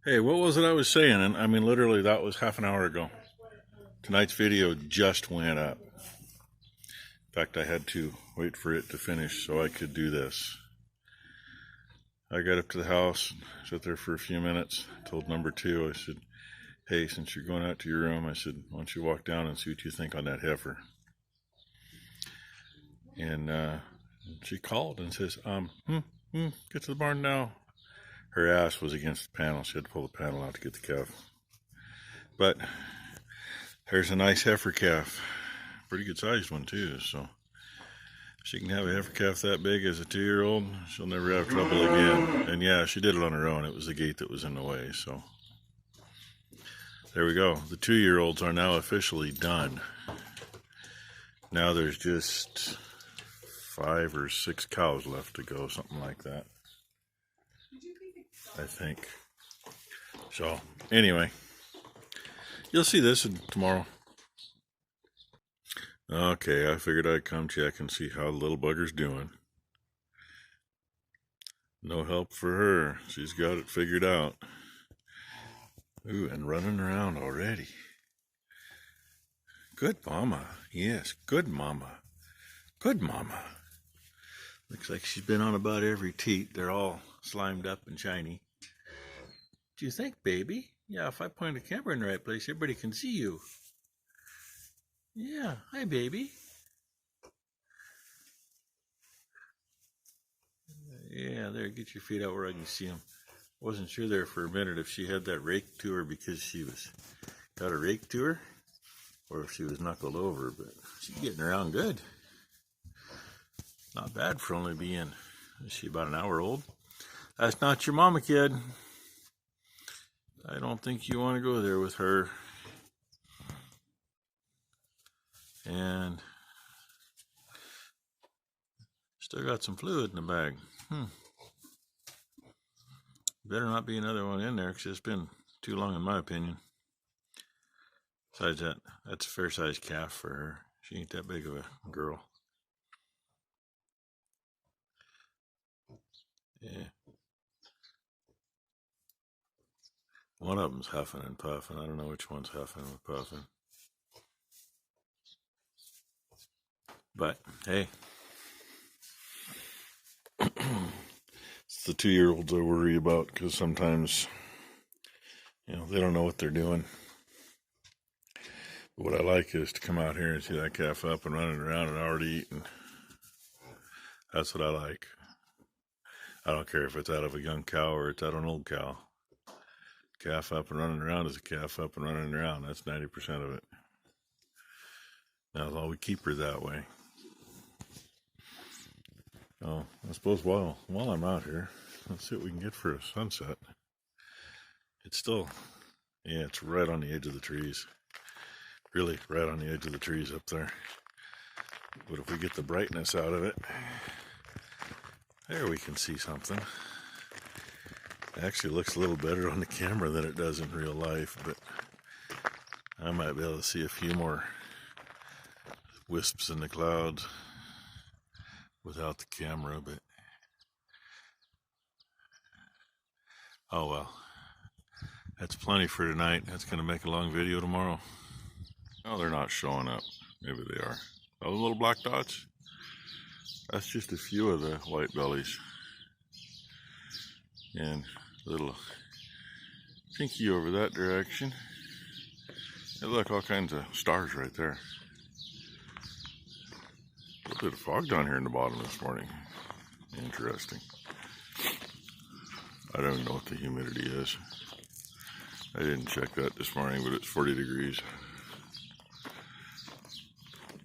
Hey, what was it I was saying? And I mean, literally, that was half an hour ago. Tonight's video just went up. In fact, I had to wait for it to finish so I could do this. I got up to the house, sat there for a few minutes, told number two, I said, hey, since you're going out to your room, I said, why don't you walk down and see what you think on that heifer? And she called and says, get to the barn now. Her ass was against the panel. She had to pull the panel out to get the calf. But there's a nice heifer calf. Pretty good sized one too, so she can have a heifer calf that big as a 2-year-old. She'll never have trouble again. And yeah, she did it on her own. It was the gate that was in the way, so there we go. The 2-year-olds are now officially done. Now there's just 5 or 6 cows left to go, something like that, I think. So anyway, you'll see this tomorrow. Okay, I figured I'd come check and see how the little bugger's doing. No help for her. She's got it figured out. Ooh, and running around already. Good mama. Yes, good mama. Good mama. Looks like she's been on about every teat. They're all slimed up and shiny. Do you think, baby? Yeah, if I point the camera in the right place, everybody can see you. Yeah, hi, baby. Yeah, there, get your feet out where I can see them. Wasn't sure there for a minute if she had that rake to her because she got a rake to her, or if she was knuckled over, but she's getting around good. Not bad for only being, is she about an hour old? That's not your mama, kid. I don't think you want to go there with her. And still got some fluid in the bag. Better not be another one in there because it's been too long in my opinion. Besides that, that's a fair sized calf for her. She ain't that big of a girl. Yeah. One of them's huffing and puffing. I don't know which one's huffing and puffing. But hey, it's the 2-year-olds I worry about because sometimes, they don't know what they're doing. But what I like is to come out here and see that calf up and running around and already eating. That's what I like. I don't care if it's out of a young cow or it's out of an old cow. Calf up and running around is a calf up and running around. That's 90% of it. Now, I'll keep her that way. Oh, I suppose while I'm out here, let's see what we can get for a sunset. It's still, it's right on the edge of the trees. Really right on the edge of the trees up there. But if we get the brightness out of it, there we can see something. It actually looks a little better on the camera than it does in real life, but I might be able to see a few more wisps in the clouds without the camera, but oh well. That's plenty for tonight. That's going to make a long video tomorrow. Oh, they're not showing up. Maybe they are. Those little black dots? That's just a few of the white bellies. And a little pinky over that direction. And look, all kinds of stars right there. A little bit of fog down here in the bottom this morning. Interesting. I don't know what the humidity is. I didn't check that this morning, but it's 40 degrees.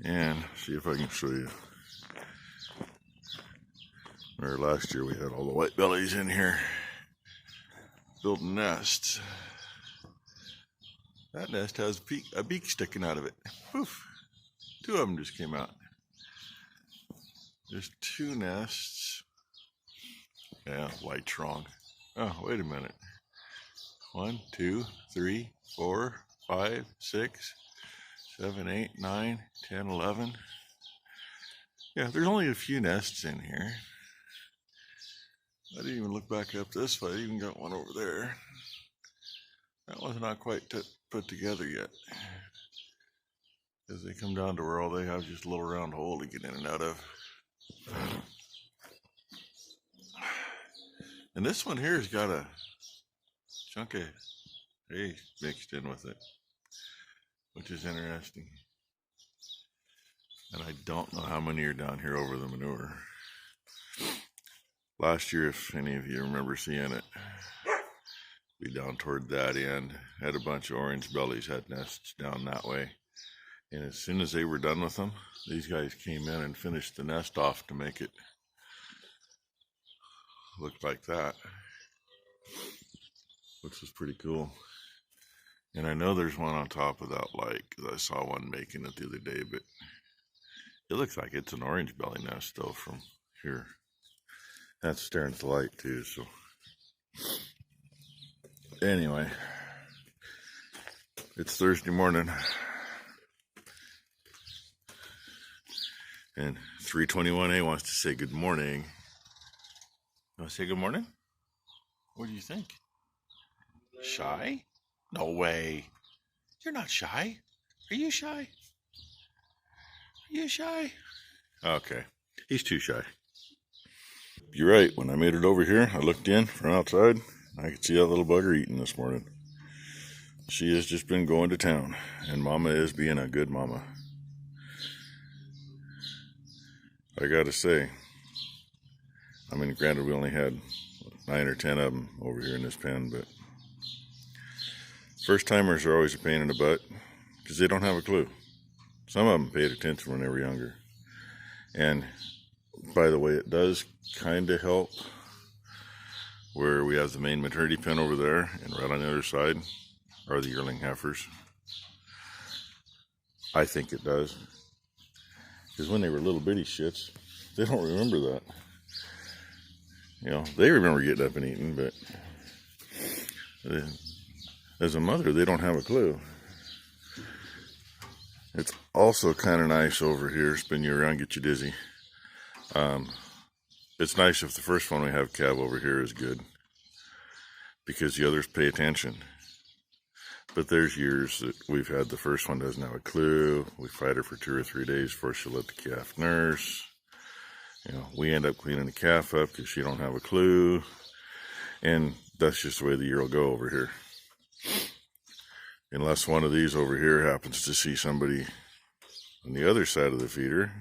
And see if I can show you. Remember last year we had all the white bellies in here building nests. That nest has a beak sticking out of it. Poof. 2 of them just came out. There's 2 nests. Yeah, light's wrong. Oh, wait a minute. 1, 2, 3, 4, 5, 6, 7, 8, 9, 10, 11. Yeah, there's only a few nests in here. I didn't even look back up this way. I even got one over there. That one's not quite put together yet. As they come down to where all they have is just a little round hole to get in and out of. And this one here has got a chunk of hay mixed in with it, which is interesting. And I don't know how many are down here over the manure. Last year, if any of you remember seeing it, be down toward that end, had a bunch of orange bellies, had nests down that way. And as soon as they were done with them, these guys came in and finished the nest off to make it look like that, which was pretty cool. And I know there's one on top of that light, because I saw one making it the other day, but it looks like it's an orange belly nest though from here. That's staring at the light too, so anyway, it's Thursday morning, and 321A wants to say good morning. You want to say good morning? What do you think? Shy? No way. You're not shy. Are you shy? Are you shy? Okay, he's too shy. You're right, when I made it over here, I looked in from outside, I could see that little bugger eating this morning. She has just been going to town, and Mama is being a good mama. I gotta say, I mean, granted we only had 9 or 10 of them over here in this pen, but first timers are always a pain in the butt, because they don't have a clue. Some of them paid attention when they were younger. And by the way, it does kind of help where we have the main maternity pen over there, and right on the other side are the yearling heifers. I think it does, because when they were little bitty shits, they don't remember that. You know, they remember getting up and eating, but as a mother, they don't have a clue. It's also kind of nice over here, spin you around, get you dizzy. It's nice if the first one we have calved over here is good, because the others pay attention. But there's years that we've had the first one doesn't have a clue. We fight her for 2 or 3 days before she'll let the calf nurse. You know, we end up cleaning the calf up because she don't have a clue. And that's just the way the year will go over here. Unless one of these over here happens to see somebody on the other side of the feeder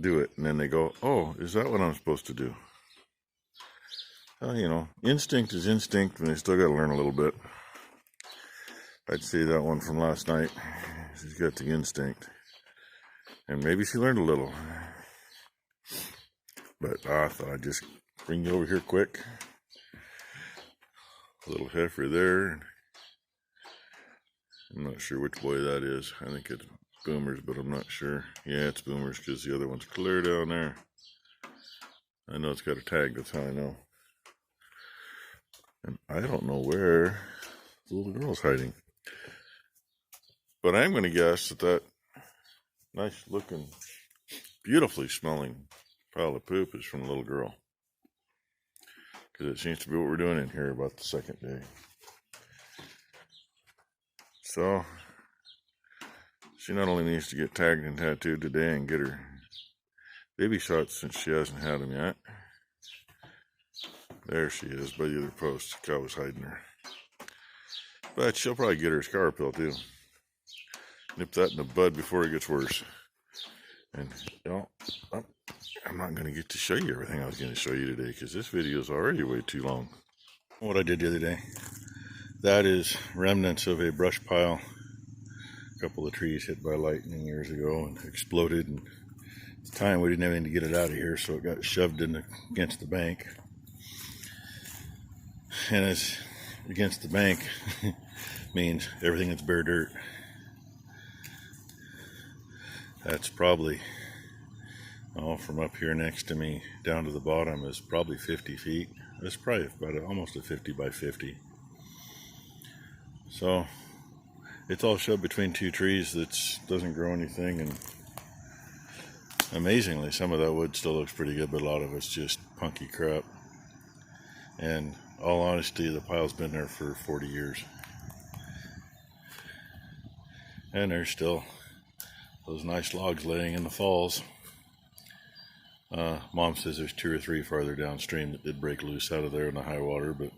do it, and then they go, oh, is that what I'm supposed to do? You know, instinct is instinct, and they still got to learn a little bit. I'd say that one from last night, she's got the instinct, and maybe she learned a little. But I thought I'd just bring you over here quick. A little heifer there. I'm not sure which boy that is. I think it's Boomers, but I'm not sure. Yeah, it's Boomers, because the other one's clear down there. I know it's got a tag, that's how I know. And I don't know where the little girl's hiding. But I'm going to guess that nice looking, beautifully smelling pile of poop is from the little girl. Because it seems to be what we're doing in here about the second day. So, she not only needs to get tagged and tattooed today and get her baby shots since she hasn't had them yet. There she is by the other post. The cow was hiding her. But she'll probably get her scar pill too. Nip that in the bud before it gets worse. And, you know, I'm not going to get to show you everything I was going to show you today, because this video is already way too long. What I did the other day, that is remnants of a brush pile. A couple of trees hit by lightning years ago and exploded, and at the time we didn't have anything to get it out of here, so it got shoved against the bank. And as against the bank means everything that's bare dirt. That's probably, from up here next to me down to the bottom is probably 50 feet. That's probably about almost a 50 by 50. So it's all shoved between 2 trees that doesn't grow anything, and amazingly some of that wood still looks pretty good, but a lot of it's just punky crap. And all honesty, the pile's been there for 40 years. And there's still those nice logs laying in the falls. Mom says there's 2 or 3 farther downstream that did break loose out of there in the high water, but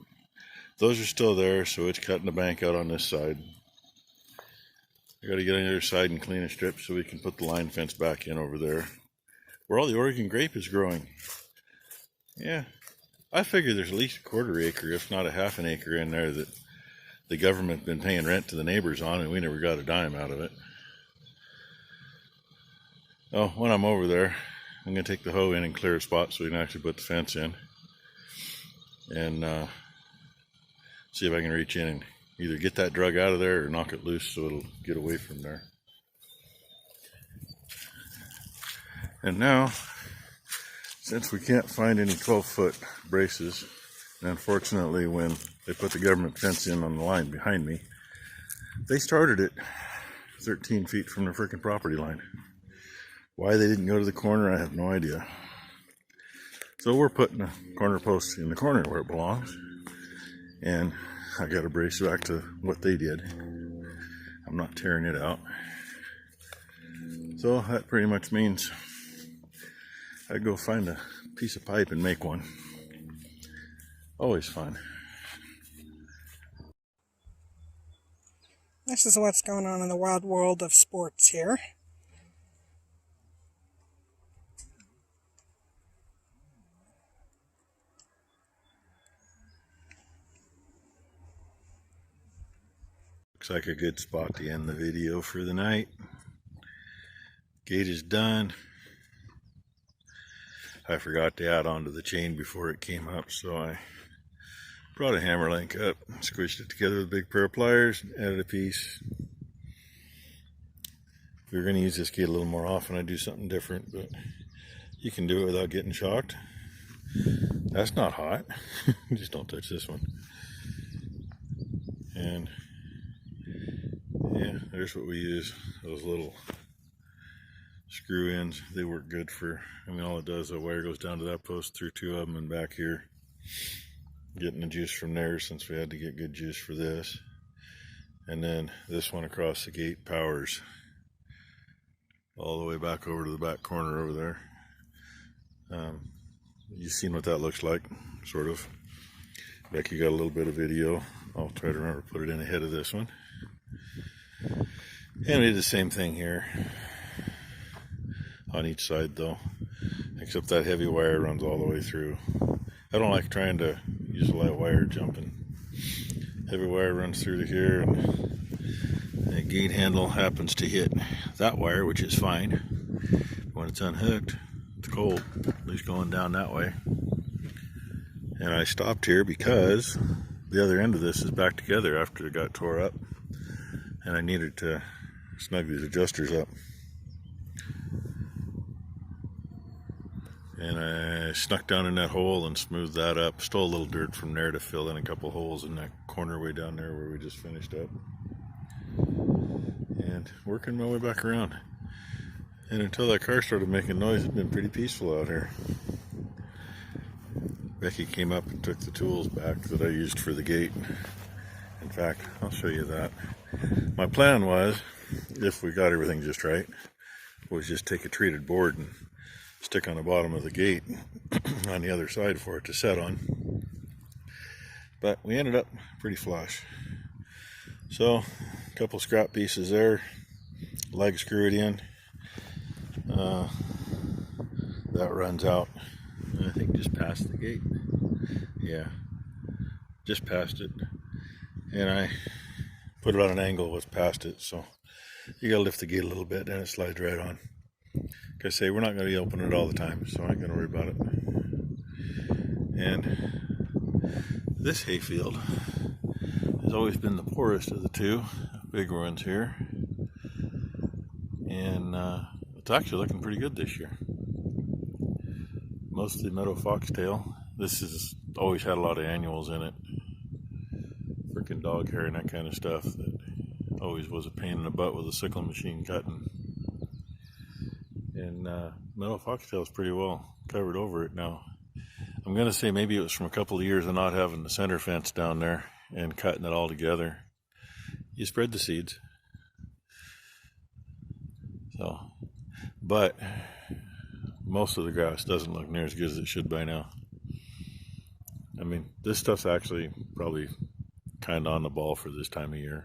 those are still there, so it's cutting the bank out on this side. I got to get on the other side and clean a strip so we can put the line fence back in over there, where all the Oregon grape is growing. Yeah, I figure there's at least a 1/4 acre, if not a 1/2 acre in there that the government been paying rent to the neighbors on, and we never got a dime out of it. Oh, when I'm over there, I'm going to take the hoe in and clear a spot so we can actually put the fence in. And see if I can reach in and either get that drug out of there or knock it loose so it'll get away from there. And now, since we can't find any 12-foot braces, and unfortunately when they put the government fence in on the line behind me, they started it 13 feet from the frickin' property line. Why they didn't go to the corner, I have no idea. So we're putting a corner post in the corner where it belongs, and I got to brace back to what they did. I'm not tearing it out. So that pretty much means I go find a piece of pipe and make one. Always fun. This is what's going on in the wild world of sports here. Looks like a good spot to end the video for the night. Gate is done. I forgot to add onto the chain before it came up, so I brought a hammer link up, squished it together with a big pair of pliers, added a piece. If you're going to use this gate a little more often, I do something different, but you can do it without getting shocked. That's not hot. Just don't touch this one. And yeah, there's what we use, those little screw ends. They work good for, all it does, the wire goes down to that post through 2 of them and back here. Getting the juice from there since we had to get good juice for this. And then this one across the gate powers all the way back over to the back corner over there. You've seen what that looks like, sort of. Becky got a little bit of video. I'll try to remember to put it in ahead of this one. And we did the same thing here on each side though, except that heavy wire runs all the way through. I don't like trying to use a light wire jumping. Heavy wire runs through to here, and the gate handle happens to hit that wire, which is fine. When it's unhooked, it's cold. At least going down that way. And I stopped here because the other end of this is back together after it got tore up, and I needed to snug these adjusters up. And I snuck down in that hole and smoothed that up. Stole a little dirt from there to fill in a couple holes in that corner way down there where we just finished up. And working my way back around. And until that car started making noise, it's been pretty peaceful out here. Becky came up and took the tools back that I used for the gate. In fact, I'll show you that. My plan was, if we got everything just right, was just take a treated board and stick on the bottom of the gate on the other side for it to set on. But we ended up pretty flush. So, a couple scrap pieces there, leg screw it in. That runs out, I think just past the gate. Yeah, just past it. And I put it on an angle with past it, so you gotta lift the gate a little bit and it slides right on. Like I say, we're not going to be opening it all the time, so I ain't going to worry about it. And this hayfield has always been the poorest of the two big ones here. And it's actually looking pretty good this year. Mostly meadow foxtail. This has always had a lot of annuals in it. Frickin' dog hair and that kind of stuff that always was a pain in the butt with a sickle machine cutting. And meadow foxtail is pretty well covered over it now. I'm I'm going to say maybe it was from a couple of years of not having the center fence down there and cutting it all together. You spread the seeds. So, but most of the grass doesn't look near as good as it should by now. I mean, this stuff's actually probably kind of on the ball for this time of year.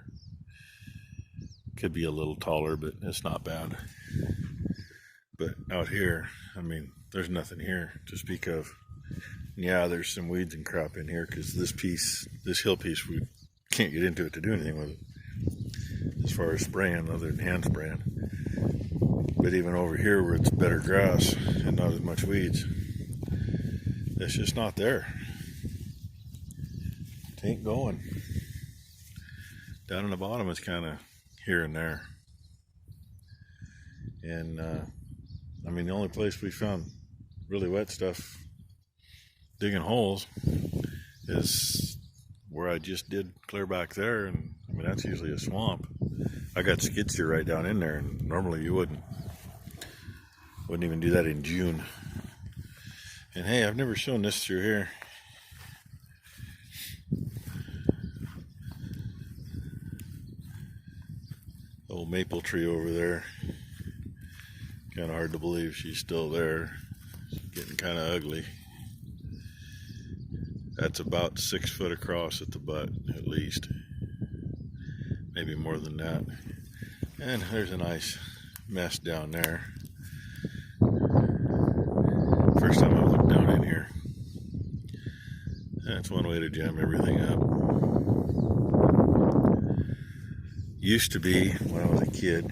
Could be a little taller, but it's not bad. But out here, I mean, there's nothing here to speak of. Yeah, there's some weeds and crap in here because this hill piece, we can't get into it to do anything with it as far as spraying other than hand spraying. But even over here where it's better grass and not as much weeds, it's just not there. It ain't going. Down in the bottom it's kind of here and there. And I mean, the only place we found really wet stuff digging holes is where I just did clear back there, and I mean that's usually a swamp. I got skid steer right down in there, and normally you wouldn't even do that in June. And hey, I've never shown this through here. Old maple tree over there. Kind of hard to believe she's still there. It's getting kind of ugly. That's about 6 foot across at the butt, at least. Maybe more than that. And there's a nice mess down there. First time I looked down in here. That's one way to jam everything up. Used to be when I was a kid.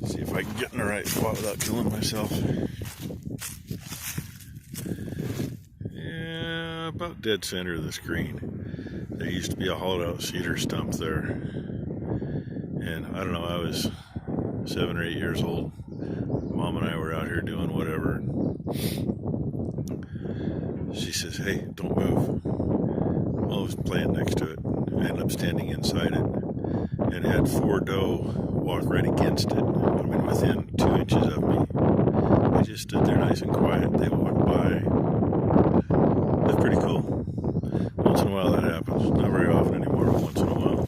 Let's see if I can get in the right spot without killing myself. Yeah, about dead center of the screen. There used to be a hollowed out cedar stump there. And I don't know, I was 7 or 8 years old. Mom and I were out here doing whatever. She says, "Hey, don't move." Well, I was playing next to it. I ended up standing inside it and had 4 doe walk right against it. I mean, within 2 inches of me. I just stood there nice and quiet. They walked by. That's pretty cool. Once in a while that happens. Not very often anymore, but once in a while.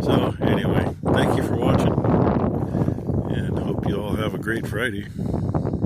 So, anyway, thank you for watching. And hope you all have a great Friday.